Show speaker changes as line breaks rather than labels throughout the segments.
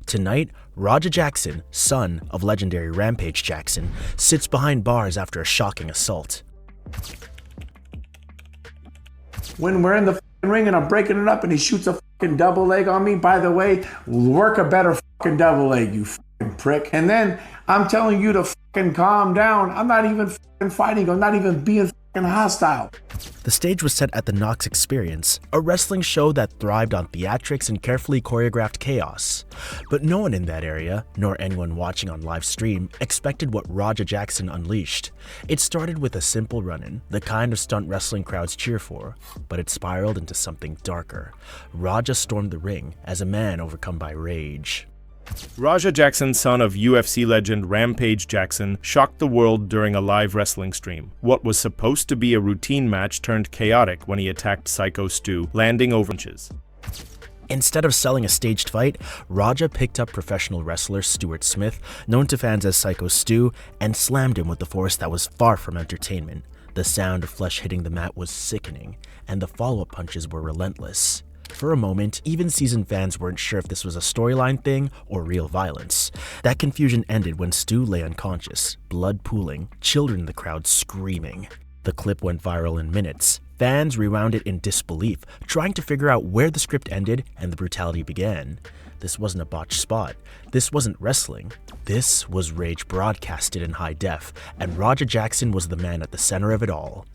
Tonight, Raja Jackson, son of legendary Rampage Jackson, sits behind bars after a shocking assault.
When we're in the ring and I'm breaking it up and he shoots a double leg on me, by the way, work a better double leg, you prick. And then I'm telling you to calm down. I'm not even fighting. I'm not even being hostile.
The stage was set at the Knox Experience, a wrestling show that thrived on theatrics and carefully choreographed chaos. But no one in that area, nor anyone watching on live stream, expected what Raja Jackson unleashed. It started with a simple run-in, the kind of stunt wrestling crowds cheer for, but it spiraled into something darker. Raja stormed the ring as a man overcome by rage.
Raja Jackson, son of UFC legend Rampage Jackson, shocked the world during a live wrestling stream. What was supposed to be a routine match turned chaotic when he attacked Psycho Stu, landing over punches.
Instead of selling a staged fight, Raja picked up professional wrestler Stuart Smith, known to fans as Psycho Stu, and slammed him with a force that was far from entertainment. The sound of flesh hitting the mat was sickening, and the follow-up punches were relentless. For a moment, even seasoned fans weren't sure if this was a storyline thing or real violence. That confusion ended when Stu lay unconscious, blood pooling, children in the crowd screaming. The clip went viral in minutes. Fans rewound it in disbelief, trying to figure out where the script ended and the brutality began. This wasn't a botched spot. This wasn't wrestling. This was rage broadcasted in high def, and Raja Jackson was the man at the center of it all.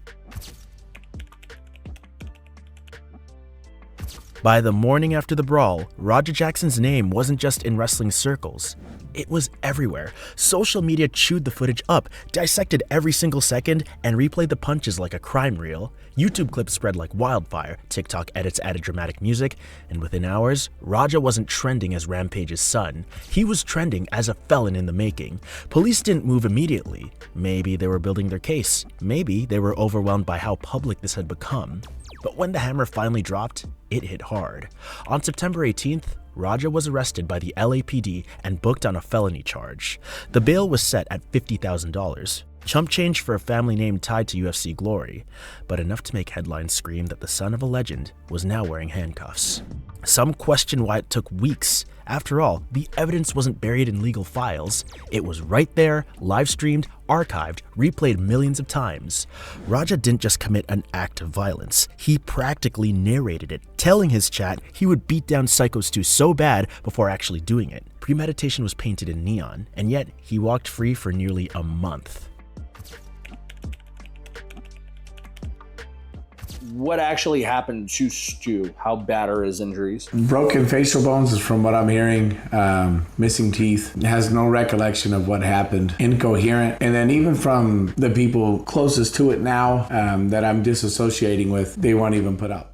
By the morning after the brawl, Raja Jackson's name wasn't just in wrestling circles. It was everywhere. Social media chewed the footage up, dissected every single second, and replayed the punches like a crime reel. YouTube clips spread like wildfire, TikTok edits added dramatic music, and within hours, Raja wasn't trending as Rampage's son. He was trending as a felon in the making. Police didn't move immediately. Maybe they were building their case. Maybe they were overwhelmed by how public this had become. But when the hammer finally dropped, it hit hard. On September 18th, Raja was arrested by the LAPD and booked on a felony charge. The bail was set at $50,000. Chump change for a family name tied to UFC glory, but enough to make headlines scream that the son of a legend was now wearing handcuffs. Some question why it took weeks. After all, the evidence wasn't buried in legal files. It was right there, live-streamed, archived, replayed millions of times. Raja didn't just commit an act of violence. He practically narrated it, telling his chat he would beat down Psycho Stu so bad before actually doing it. Premeditation was painted in neon, and yet he walked free for nearly a month.
What actually happened to Stu? How bad are his injuries?
Broken facial bones is from what I'm hearing. Missing teeth. Has no recollection of what happened. Incoherent. And then even from the people closest to it now that I'm disassociating with, they won't even put up.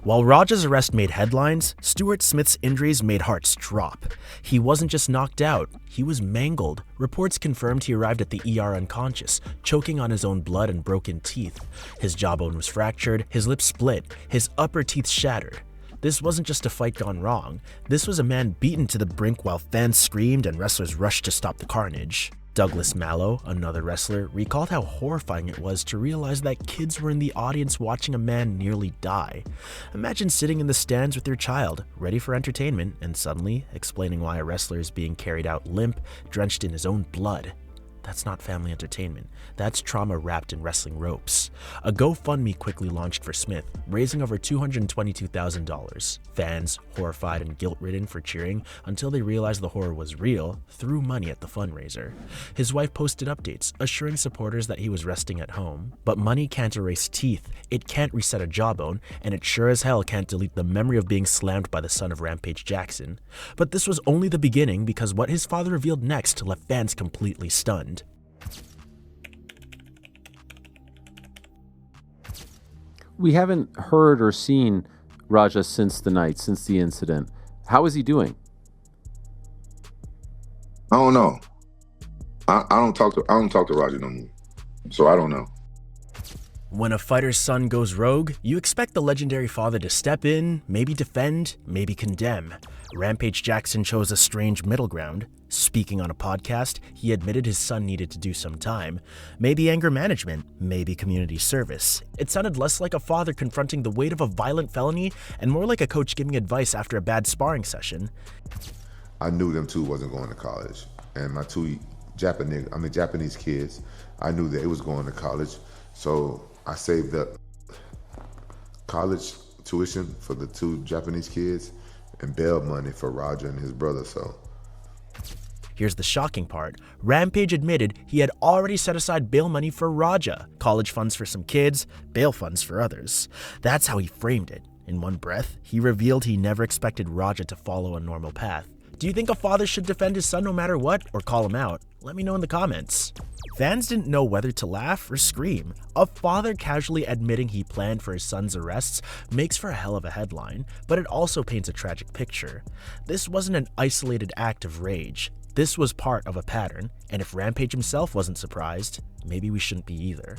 While Raja's arrest made headlines, Stuart Smith's injuries made hearts drop. He wasn't just knocked out, he was mangled. Reports confirmed he arrived at the ER unconscious, choking on his own blood and broken teeth. His jawbone was fractured, his lips split, his upper teeth shattered. This wasn't just a fight gone wrong. This was a man beaten to the brink while fans screamed and wrestlers rushed to stop the carnage. Douglas Mallow, another wrestler, recalled how horrifying it was to realize that kids were in the audience watching a man nearly die. Imagine sitting in the stands with your child, ready for entertainment, and suddenly explaining why a wrestler is being carried out limp, drenched in his own blood. That's not family entertainment. That's trauma wrapped in wrestling ropes. A GoFundMe quickly launched for Smith, raising over $222,000. Fans, horrified and guilt-ridden for cheering until they realized the horror was real, threw money at the fundraiser. His wife posted updates, assuring supporters that he was resting at home. But money can't erase teeth, it can't reset a jawbone, and it sure as hell can't delete the memory of being slammed by the son of Rampage Jackson. But this was only the beginning, because what his father revealed next left fans completely stunned.
We haven't heard or seen Raja since the incident. How is he doing?
I don't know. I don't talk to Raja no more, so I don't know.
When a fighter's son goes rogue, you expect the legendary father to step in, maybe defend, maybe condemn. Rampage Jackson chose a strange middle ground. Speaking on a podcast, he admitted his son needed to do some time. Maybe anger management, maybe community service. It sounded less like a father confronting the weight of a violent felony and more like a coach giving advice after a bad sparring session.
I knew them two wasn't going to college. And my two Japanese kids, I knew they was going to college. So I saved up college tuition for the two Japanese kids and bail money for Roger and his brother, so.
Here's the shocking part. Rampage admitted he had already set aside bail money for Raja, college funds for some kids, bail funds for others. That's how he framed it. In one breath, he revealed he never expected Raja to follow a normal path. Do you think a father should defend his son no matter what, or call him out? Let me know in the comments. Fans didn't know whether to laugh or scream. A father casually admitting he planned for his son's arrests makes for a hell of a headline, but it also paints a tragic picture. This wasn't an isolated act of rage. This was part of a pattern, and if Rampage himself wasn't surprised, maybe we shouldn't be either.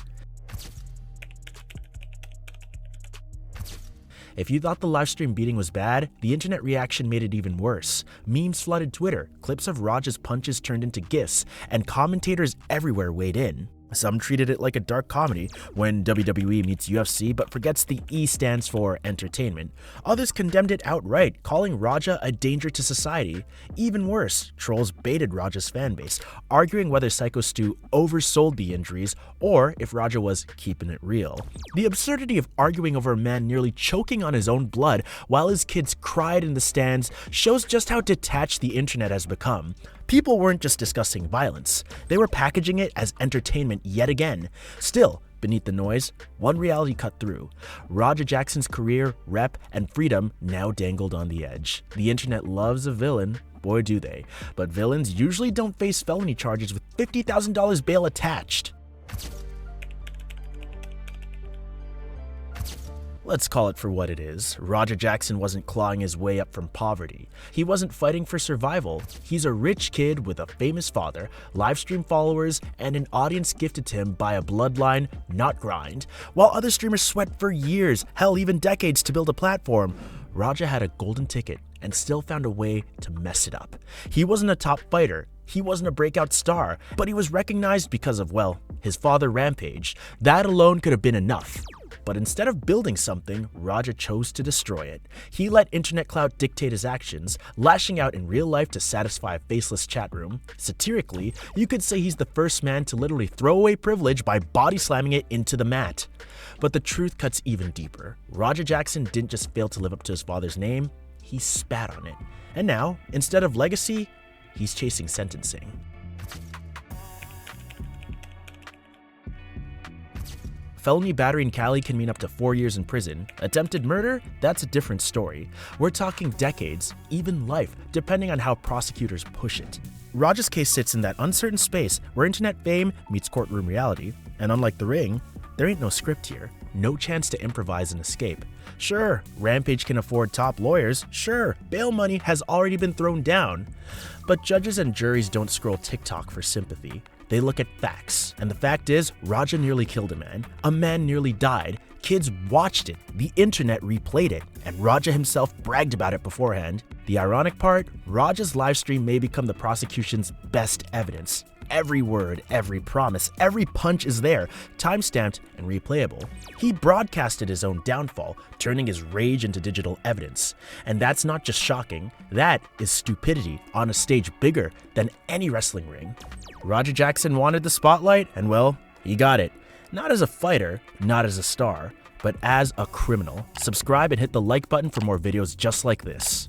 If you thought the livestream beating was bad, the internet reaction made it even worse. Memes flooded Twitter, clips of Raja's punches turned into GIFs, and commentators everywhere weighed in. Some treated it like a dark comedy when WWE meets UFC but forgets the E stands for entertainment. Others condemned it outright, calling Raja a danger to society. Even worse, trolls baited Raja's fanbase, arguing whether Psycho Stu oversold the injuries or if Raja was keeping it real. The absurdity of arguing over a man nearly choking on his own blood while his kids cried in the stands shows just how detached the internet has become. People weren't just discussing violence, they were packaging it as entertainment yet again. Still, beneath the noise, one reality cut through. Rampage Jackson's career, rep, and freedom now dangled on the edge. The internet loves a villain, boy do they, but villains usually don't face felony charges with $50,000 bail attached. Let's call it for what it is. Rampage Jackson wasn't clawing his way up from poverty. He wasn't fighting for survival. He's a rich kid with a famous father, livestream followers, and an audience gifted to him by a bloodline, not grind. While other streamers sweat for years, hell even decades to build a platform, Raja had a golden ticket and still found a way to mess it up. He wasn't a top fighter. He wasn't a breakout star, but he was recognized because of, well, his father Rampage. That alone could have been enough. But instead of building something, Raja chose to destroy it. He let internet clout dictate his actions, lashing out in real life to satisfy a faceless chat room. Satirically, you could say he's the first man to literally throw away privilege by body slamming it into the mat. But the truth cuts even deeper. Rampage Jackson didn't just fail to live up to his father's name, he spat on it. And now, instead of legacy, he's chasing sentencing. Felony battery in Cali can mean up to 4 years in prison. Attempted murder? That's a different story. We're talking decades, even life, depending on how prosecutors push it. Raja's case sits in that uncertain space where internet fame meets courtroom reality, and unlike The Ring, there ain't no script here, no chance to improvise and escape. Sure, Rampage can afford top lawyers, sure, bail money has already been thrown down, but judges and juries don't scroll TikTok for sympathy. They look at facts, and the fact is, Raja nearly killed a man nearly died, kids watched it, the internet replayed it, and Raja himself bragged about it beforehand. The ironic part, Raja's livestream may become the prosecution's best evidence. Every word, every promise, every punch is there, timestamped and replayable. He broadcasted his own downfall, turning his rage into digital evidence. And that's not just shocking, that is stupidity on a stage bigger than any wrestling ring. Rampage Jackson wanted the spotlight, and well, he got it. Not as a fighter, not as a star, but as a criminal. Subscribe and hit the like button for more videos just like this.